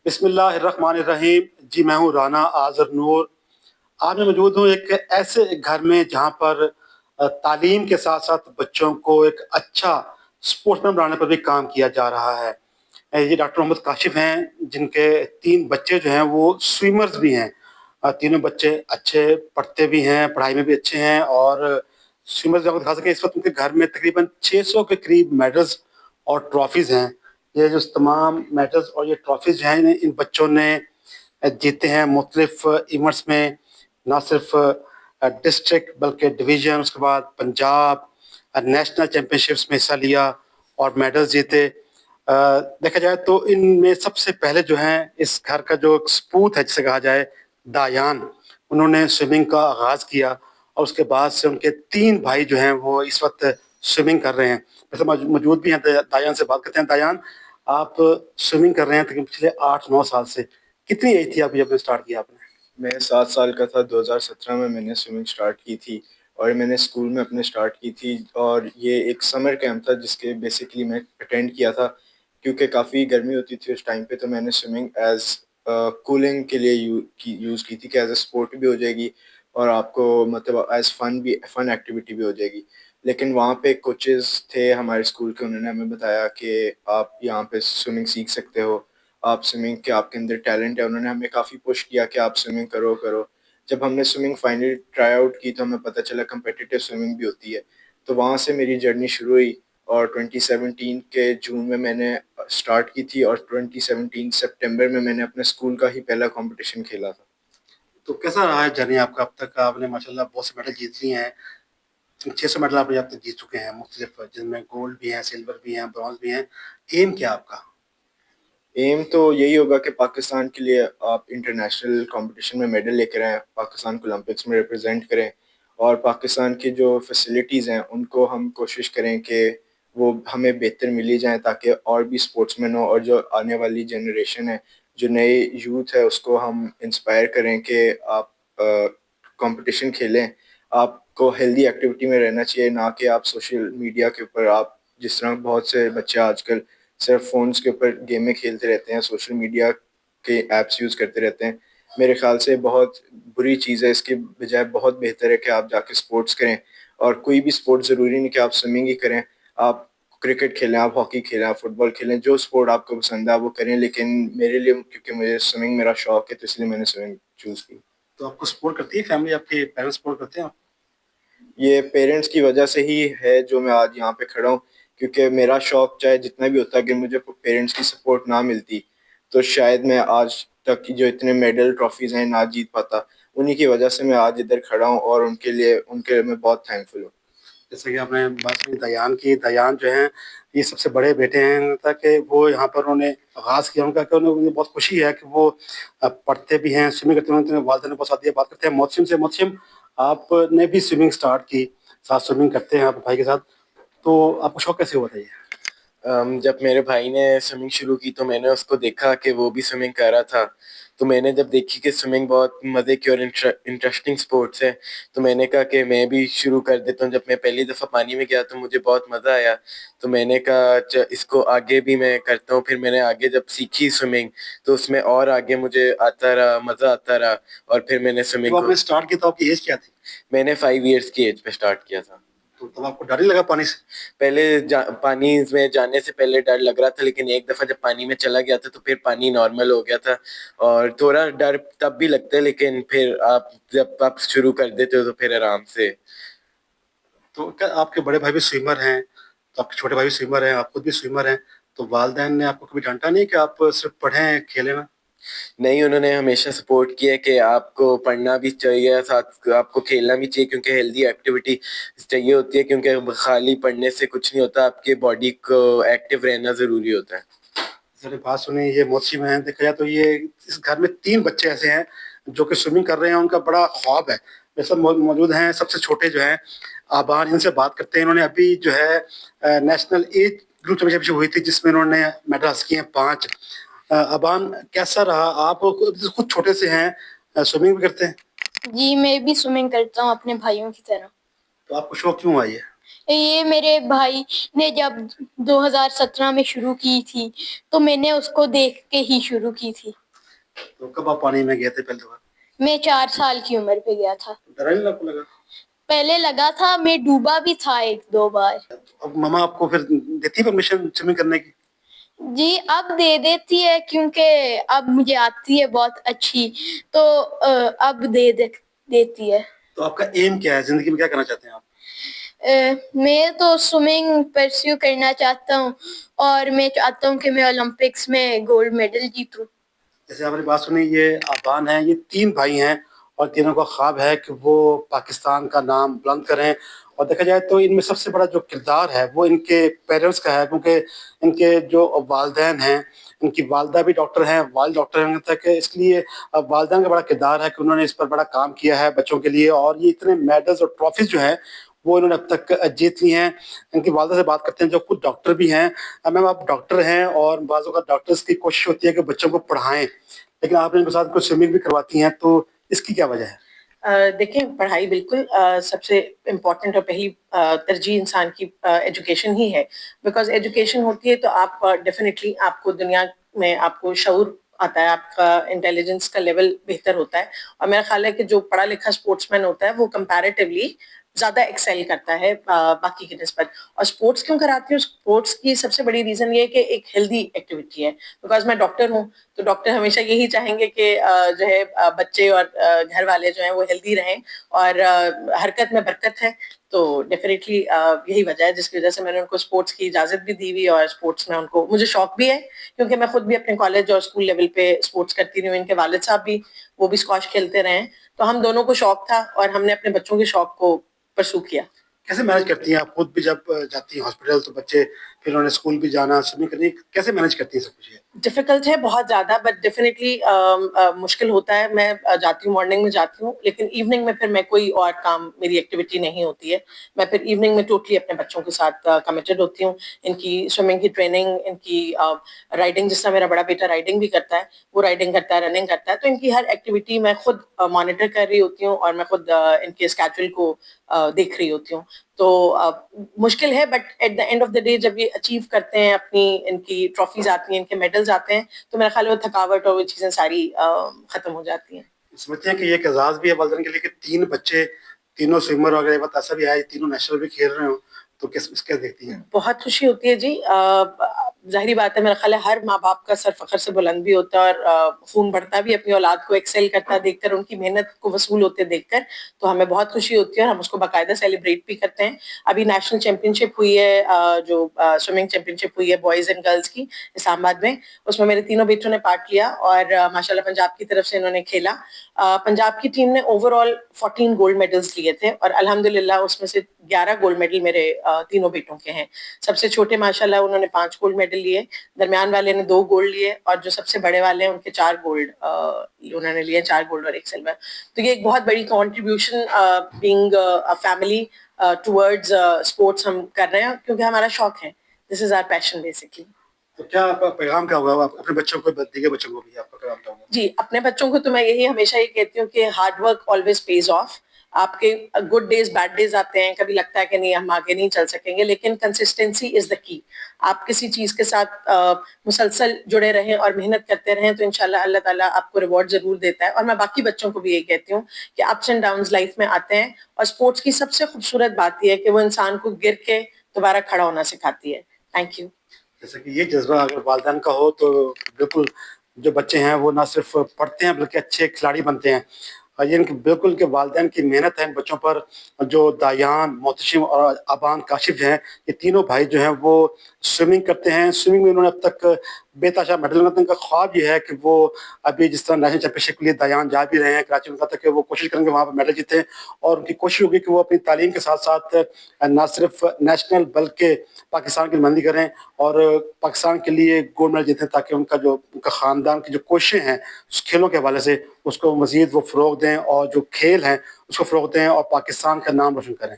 بسم اللہ الرحمن الرحیم. جی میں ہوں رانا آذر نور. آج میں موجود ہوں ایک ایسے گھر میں جہاں پر تعلیم کے ساتھ ساتھ بچوں کو ایک اچھا اسپورٹس مین بنانے پر بھی کام کیا جا رہا ہے. یہ ڈاکٹر محمد کاشف ہیں جن کے 3 بچے جو ہیں وہ سوئمرز بھی ہیں. تینوں بچے اچھے پڑھتے بھی ہیں, پڑھائی میں بھی اچھے ہیں, اور سوئمرز آپ کو دکھا سکیں اس وقت ان کے گھر میں تقریباً 600 کے قریب میڈلز اور ٹرافیز ہیں. یہ جو تمام میڈلز اور یہ ٹرافیز جو ہیں ان بچوں نے جیتے ہیں مختلف ایونٹس میں, نہ صرف ڈسٹرکٹ بلکہ ڈویژن, اس کے بعد پنجاب نیشنل چیمپئن شپس میں حصہ لیا اور میڈلز جیتے. دیکھا جائے تو ان میں سب سے پہلے جو ہیں اس گھر کا جو سپوت ہے جسے کہا جائے دایان, انہوں نے سوئمنگ کا آغاز کیا اور اس کے بعد سے ان کے 3 بھائی جو ہیں وہ اس وقت سوئمنگ کر رہے ہیں. ویسے موجود بھی ہیں, دایان سے بات کرتے ہیں. دایان, آپ سوئمنگ کر رہے ہیں تقریباً پچھلے 8-9 سال سے, کتنی ایج تھی آپ جب اسٹارٹ کیا آپ نے؟ میں 7 سال کا تھا. 2017 میں نے سوئمنگ سٹارٹ کی تھی اور میں نے اسکول میں اپنے سٹارٹ کی تھی, اور یہ ایک سمر کیمپ تھا جس کے بیسکلی میں اٹینڈ کیا تھا کیونکہ کافی گرمی ہوتی تھی اس ٹائم پہ. تو میں نے سوئمنگ ایز کولنگ کے لیے یوز کی تھی کہ ایز اے اسپورٹ بھی ہو جائے گی اور آپ کو مطلب ایز فن ایکٹیویٹی بھی ہو جائے گی. لیکن وہاں پہ کوچز تھے ہمارے اسکول کے, انہوں نے ہمیں بتایا کہ آپ یہاں پہ سوئمنگ سیکھ سکتے ہو, آپ سوئمنگ کے آپ کے اندر ٹیلنٹ ہے. انہوں نے ہمیں کافی پش کیا کہ آپ سوئمنگ کرو. جب ہم نے سوئمنگ فائنلی ٹرائی آؤٹ کی تو ہمیں پتہ چلا کمپیٹیٹیو سوئمنگ بھی ہوتی ہے. تو وہاں سے میری جرنی شروع ہوئی اور 2017 کے جون میں نے سٹارٹ کی تھی, اور 2017 سپٹمبر میں نے اپنے اسکول کا ہی پہلا کمپٹیشن کھیلا تھا. تو کیسا رہا ہے جرنی آپ کا اب تک؟ آپ نے ماشاءاللہ بہت سے میڈل جیت لیے ہیں, 600 میڈل آپ نے اب تک جیت چکے ہیں مختلف, جن میں گولڈ بھی ہیں, سلور بھی ہیں, برونز بھی ہیں. ایم کیا آپ کا؟ ایم تو یہی ہوگا کہ پاکستان کے لیے آپ انٹرنیشنل کمپٹیشن میں میڈل لے کر آئیں, پاکستان کو اولمپکس میں ریپرزینٹ کریں, اور پاکستان کی جو فیسلٹیز ہیں ان کو ہم کوشش کریں کہ وہ ہمیں بہتر ملی جائیں تاکہ اور بھی اسپورٹس مین ہوں, اور جو آنے والی جنریشن ہے, جو نئے یوتھ ہے, اس کو ہم انسپائر کریں کہ آپ کمپٹیشن کھیلیں. آپ کو ہیلدی ایکٹیویٹی میں رہنا چاہیے, نہ کہ آپ سوشل میڈیا کے اوپر آپ جس طرح بہت سے بچے آج کل صرف فونز کے اوپر گیمیں کھیلتے رہتے ہیں, سوشل میڈیا کے ایپس یوز کرتے رہتے ہیں. میرے خیال سے بہت بری چیز ہے. اس کے بجائے بہت بہتر ہے کہ آپ جا کے سپورٹس کریں, اور کوئی بھی سپورٹ ضروری نہیں کہ آپ سوئمنگ ہی کریں, آپ کرکٹ کھیلیں, آپ ہاکی کھیلیں, آپ فٹ بال کھیلیں, جو سپورٹ آپ کو پسند ہے وہ کریں. لیکن میرے لیے کیونکہ مجھے سوئمنگ میرا شوق ہے تو اس لیے میں نے سوئمنگ چوز کی. تو آپ کو سپورٹ کرتی ہے فیملی, آپ کے پیرنٹس سپورٹ کرتے ہیں؟ یہ پیرنٹس کی وجہ سے ہی ہے جو میں آج یہاں پہ کھڑا ہوں, کیونکہ میرا شوق چاہے جتنا بھی ہوتا, اگر مجھے پیرنٹس کی سپورٹ نہ ملتی تو شاید میں آج تک جو اتنے میڈل ٹرافیز ہیں نہ جیت پاتا. انہی کی وجہ سے میں آج ادھر کھڑا ہوں, اور ان کے لیے میں بہت تھینکفل ہوں. جیسے کہ آپ نے بات سنی دیان کی, دیان جو ہیں یہ سب سے بڑے بیٹے ہیں, تاکہ وہ یہاں پر انہوں نے آغاز کیا ان کا, کہ انہیں بہت خوشی ہے کہ وہ پڑھتے بھی ہیں, سوئمنگ کرتے ہیں, والدین نے بہت ساتھ دیا. بات کرتے ہیں محسن سے. محسن, آپ نے بھی سوئمنگ سٹارٹ کی, ساتھ سوئمنگ کرتے ہیں آپ بھائی کے ساتھ, تو آپ کو شوق کیسے ہوا تھا یہ؟ جب میرے بھائی نے سوئمنگ شروع کی تو میں نے اس کو دیکھا کہ وہ بھی سوئمنگ کر رہا تھا. تو میں نے جب دیکھی کہ سوئمنگ بہت مزے کی اور انٹرسٹنگ سپورٹس ہے, تو میں نے کہا کہ میں بھی شروع کر دیتا ہوں. جب میں پہلی دفعہ پانی میں گیا تو مجھے بہت مزہ آیا, تو میں نے کہا اس کو آگے بھی میں کرتا ہوں. پھر میں نے آگے جب سیکھی سوئمنگ تو اس میں اور آگے مجھے آتا رہا, مزہ آتا رہا, اور پھر میں نے سوئمنگ جب آپ کو نے سٹارٹ کیا تو آپ کی ایج کیا تھی؟ میں نے 5 ایئرس کی ایج پہ سٹارٹ کیا تھا. تو تب آپ کو ڈر نہیں لگا پانی سے؟ پہلے پانی میں جانے سے پہلے ڈر لگ رہا تھا, لیکن ایک دفعہ جب پانی میں چلا گیا تھا تو پھر پانی نارمل ہو گیا تھا. اور تھوڑا ڈر تب بھی لگتا ہے, لیکن پھر جب آپ شروع کر دیتے ہو تو پھر آرام سے. تو کیا آپ کے بڑے بھائی بھی سوئمر ہیں, تو آپ کے چھوٹے بھائی بھی سوئمر ہیں, آپ خود بھی سوئمر ہیں, تو والدین نے آپ کو کبھی ڈانٹا نہیں کہ آپ صرف پڑھیں کھیلیں نا؟ نہیں, انہوں نے ہمیشہ سپورٹ کیا کہ آپ کو پڑھنا بھی چاہیے, ساتھ آپ کو کھیلنا بھی چاہیے, کیونکہ ہیلدی ایکٹیویٹی چاہیے ہوتی ہے, کیونکہ خالی پڑھنے سے کچھ نہیں ہوتا, آپ کے باڈی کو ایکٹیو رہنا ضروری ہوتا ہے. ذرا بات سنیں, یہ موسم ہے, دیکھا جائے تو یہ اس گھر میں 3 بچے ایسے ہیں جو کہ سوئمنگ کر رہے ہیں, ان کا بڑا خواب ہے. یہ سب موجود ہیں. سب سے چھوٹے جو ہیں آبان, ان سے بات کرتے ہیں. انہوں نے ابھی جو ہے نیشنل ایج گروپ چیمپئن شپ ہوئی تھی جس میں انہوں نے میڈل حاصل کیے ہیں 5. ابان, کیسا رہا؟ آپ خود چھوٹے سے ہیں, سوئمنگ بھی کرتے ہیں؟ جی, میں بھی سوئمنگ کرتا ہوں اپنے بھائیوں کی طرح. تو آپ کو شوق کیوں آئی ہے؟ یہ میرے بھائی نے جب 2017 میں شروع کی تھی تو میں نے اس کو دیکھ کے ہی شروع کی تھی. تو کب آپ پانی میں گئے تھے پہلی بار؟ میں 4 سال کی عمر پہ گیا تھا. ڈر نہیں آپ کو لگا؟ پہلے لگا تھا, میں ڈوبا بھی تھا 1-2 بار. اب ماما آپ کو پھر دیتی پرمیشن سوئمنگ کرنے کی؟ جی اب دے دیتی ہے, کیونکہ اب مجھے آتی ہے بہت اچھی, تو اب دیتی ہے. تو آپ کا ایم کیا ہے زندگی میں, کیا کرنا چاہتے ہیں آپ؟ میں تو سوئمنگ پرسیو کرنا چاہتا ہوں, اور میں چاہتا ہوں کہ میں اولمپکس میں گولڈ میڈل جیتوں. جیسے آپ نے بات سنی, یہ آبان ہیں, یہ 3 بھائی ہیں اور تینوں کا خواب ہے کہ وہ پاکستان کا نام بلند کریں. اور دیکھا جائے تو ان میں سب سے بڑا جو کردار ہے وہ ان کے پیرنٹس کا ہے, کیونکہ ان کے جو والدین ہیں, ان کی والدہ بھی ڈاکٹر ہیں, والد ڈاکٹر ہیں تک, اس لیے والدین کا بڑا کردار ہے کہ انہوں نے اس پر بڑا کام کیا ہے بچوں کے لیے, اور یہ اتنے میڈلز اور ٹرافیز جو ہیں وہ انہوں نے اب تک جیت لی ہیں. ان کی والدہ سے بات کرتے ہیں جو خود ڈاکٹر بھی ہیں. میم آپ ڈاکٹر ہیں اور بعض اوقات ڈاکٹرز کی کوشش ہوتی ہے کہ بچوں کو پڑھائیں, لیکن آپ نے ان کے ساتھ کچھ سوئمنگ بھی کرواتی ہیں, تو اس کی کیا وجہ ہے؟ دیکھیں, پڑھائی بالکل سب سے امپورٹنٹ اور پہلی ترجیح انسان کی ایجوکیشن ہی ہے. بیکاز ایجوکیشن ہوتی ہے تو آپ ڈیفینیٹلی آپ کو دنیا میں آپ کو شعور آتا ہے, آپ کا انٹیلیجنس کا لیول بہتر ہوتا ہے. اور میرا خیال ہے کہ جو پڑھا لکھا اسپورٹس مین ہوتا ہے وہ کمپیریٹیولی زیادہ ایکسیل کرتا ہے باقی کی نسبت. اور اسپورٹس کیوں کراتی ہوں؟ اسپورٹس کی سب سے بڑی ریزن یہ ہے کہ ایک ہیلدی ایکٹیویٹی ہے. بیکاز میں ڈاکٹر ہوں, تو ڈاکٹر ہمیشہ یہی چاہیں گے کہ جو ہے بچے اور گھر والے جو ہیں وہ ہیلدی رہیں, اور حرکت میں برکت ہے. تو ڈیفینیٹلی یہی وجہ ہے جس کی وجہ سے میں نے ان کو اسپورٹس کی اجازت بھی دی ہوئی, اور اسپورٹس میں ان کو مجھے شوق بھی ہے, کیونکہ میں خود بھی اپنے کالج اور اسکول لیول پہ اسپورٹس کرتی رہی ہوں. ان کے والد صاحب بھی, وہ بھی اسکواش کھیلتے رہے ہیں, تو ہم دونوں کو شوق تھا اور ہم نے اپنے بچوں کے شوق کو پرسو کیا. کیسے مینج کرتی ہیں آپ خود بھی, جب جاتی ہیں ہاسپٹل تو بچے پھر انہوں نے اسکول بھی جانا, سوئمنگ کرنی, کیسے مینج کرتی ہیں سب کچھ؟ ڈیفیکلٹ ہے بہت زیادہ, بٹ ڈیفینیٹلی مشکل ہوتا ہے. میں جاتی ہوں, مارننگ میں جاتی ہوں, لیکن ایوننگ میں پھر میں کوئی اور کام, میری ایکٹیویٹی نہیں ہوتی ہے. میں پھر ایوننگ میں ٹوٹلی اپنے بچوں کے ساتھ کمیٹڈ ہوتی ہوں. ان کی سوئمنگ کی ٹریننگ, ان کی رائڈنگ, جس طرح میرا بڑا بیٹا رائڈنگ بھی کرتا ہے, وہ رائڈنگ کرتا ہے, رننگ کرتا ہے, تو ان کی ہر ایکٹیویٹی میں خود مانیٹر کر رہی ہوتی ہوں, اور میں خود ان کے اسکیجول کو دیکھ رہی ہوتی ہوں. تو مشکل ہے, but at the end of the day جب یہ اچیو کرتے ہیں اپنی, ان کی ٹرافیز آتی ہیں, ان کے میڈلز آتے ہیں, تو میرا خیال ہے وہ تھکاوٹ اور وہ چیزیں ساری ختم ہو جاتی ہیں. سمجھتے ہیں کہ یہ ایک اعزاز بھی ہے والدین کے لیے کہ 3 بچے تینوں سوئمر, اور اگر ایک بات ایسا بھی آئے تینوں نیشنل بھی کھیل رہے ہوں, تو کیا دیکھتی ہیں؟ بہت خوشی ہوتی ہے جی. ظاہری بات ہے, میرا خیال ہے ہر ماں باپ کا سر فخر سے بلند بھی ہوتا ہے, اور خون بڑھتا بھی اپنی اولاد کو ایکسل کرتا دیکھ کر, ان کی محنت کو وصول ہوتے دیکھ کر. تو ہمیں بہت خوشی ہوتی ہے, اور ہم اس کو باقاعدہ سیلیبریٹ بھی کرتے ہیں. ابھی نیشنل چیمپئن شپ ہوئی ہے, جو سوئمنگ چیمپئن شپ ہوئی ہے بوائز اینڈ گرلز کی, اسلام آباد میں. اس میں میرے تینوں بیٹوں نے پارٹ لیا, اور ماشاء اللہ پنجاب کی طرف سے انہوں نے کھیلا. پنجاب کی ٹیم نے اوور آل 14 گولڈ میڈلز لیے تھے, اور الحمدللہ اس میں سے 11 گولڈ میڈل میرے تینوں بیٹوں کے ہیں. سب سے چھوٹے ماشاءاللہ انہوں نے 5 گولڈ میڈل لیے, درمیان والے نے 2 گولڈ لیے, اور جو سب سے بڑے والے ہیں ان کے 4 گولڈ انہوں نے لیے, 4 گولڈ اور 1 سلور. تو یہ ایک بہت بڑی contribution being family towards sports ہم کر رہے ہیں, کیونکہ ہمارا شوق ہے. دس از آر پیشن بیسکلی. تو کیا آپ کا پیغام کیا ہوگا اپنے بچوں کو, دیگر بچوں کو بھی آپ کا پیغام کیا ہوگا؟ جی, اپنے بچوں کو تو میں یہی ہمیشہ یہ کہتی ہوں کہ hard work always pays off. آپ کے گڈ ڈیز بیڈ ڈیز آتے ہیں, کبھی لگتا ہے کہ نہیں ہم آگے نہیں چل سکیں گے, لیکن کنسسٹنسی از دا کی. آپ کسی چیز کے ساتھ مسلسل جڑے رہیں اور محنت کرتے رہیں, تو انشاءاللہ اللہ تعالیٰ آپ کو ریوارڈ ضرور دیتا ہے. اور میں باقی بچوں کو بھی یہی کہتی ہوں کہ اپس اینڈ ڈاؤنز لائف میں آتے ہیں, اور اسپورٹس کی سب سے خوبصورت بات یہ ہے کہ وہ انسان کو گر کے دوبارہ کھڑا ہونا سکھاتی ہے. Thank you. جیسے کہ یہ جذبہ اگر والدین کا ہو تو بالکل جو بچے ہیں وہ نہ صرف پڑھتے ہیں بلکہ اچھے کھلاڑی بنتے ہیں. یہ ان کی بالکل کہ والدین کی محنت ہے ان بچوں پر. جو دایان, محتشم اور ابان کاشف ہیں, یہ تینوں بھائی جو ہیں وہ سوئمنگ کرتے ہیں. سوئمنگ میں انہوں نے اب تک بے تحاشا میڈل ملتے ہیں. ان کا خواب یہ ہے کہ وہ ابھی جس طرح نیشنل چیمپئن شپ کے لیے دایان جا بھی رہے ہیں کراچی میں, تک کہ وہ کوشش کریں گے وہاں پہ میڈل جیتیں, اور ان کی کوشش ہوگی کہ وہ اپنی تعلیم کے ساتھ ساتھ نہ صرف نیشنل بلکہ پاکستان کی نمائندگی کریں اور پاکستان کے لیے گولڈ میڈل جیتیں, تاکہ ان کا خاندان کی جو کوششیں ہیں اس کھیلوں کے حوالے سے اس کو مزید وہ فروغ دیں, اور جو کھیل ہیں اس کو فروغ دیں, اور پاکستان کا نام روشن کریں.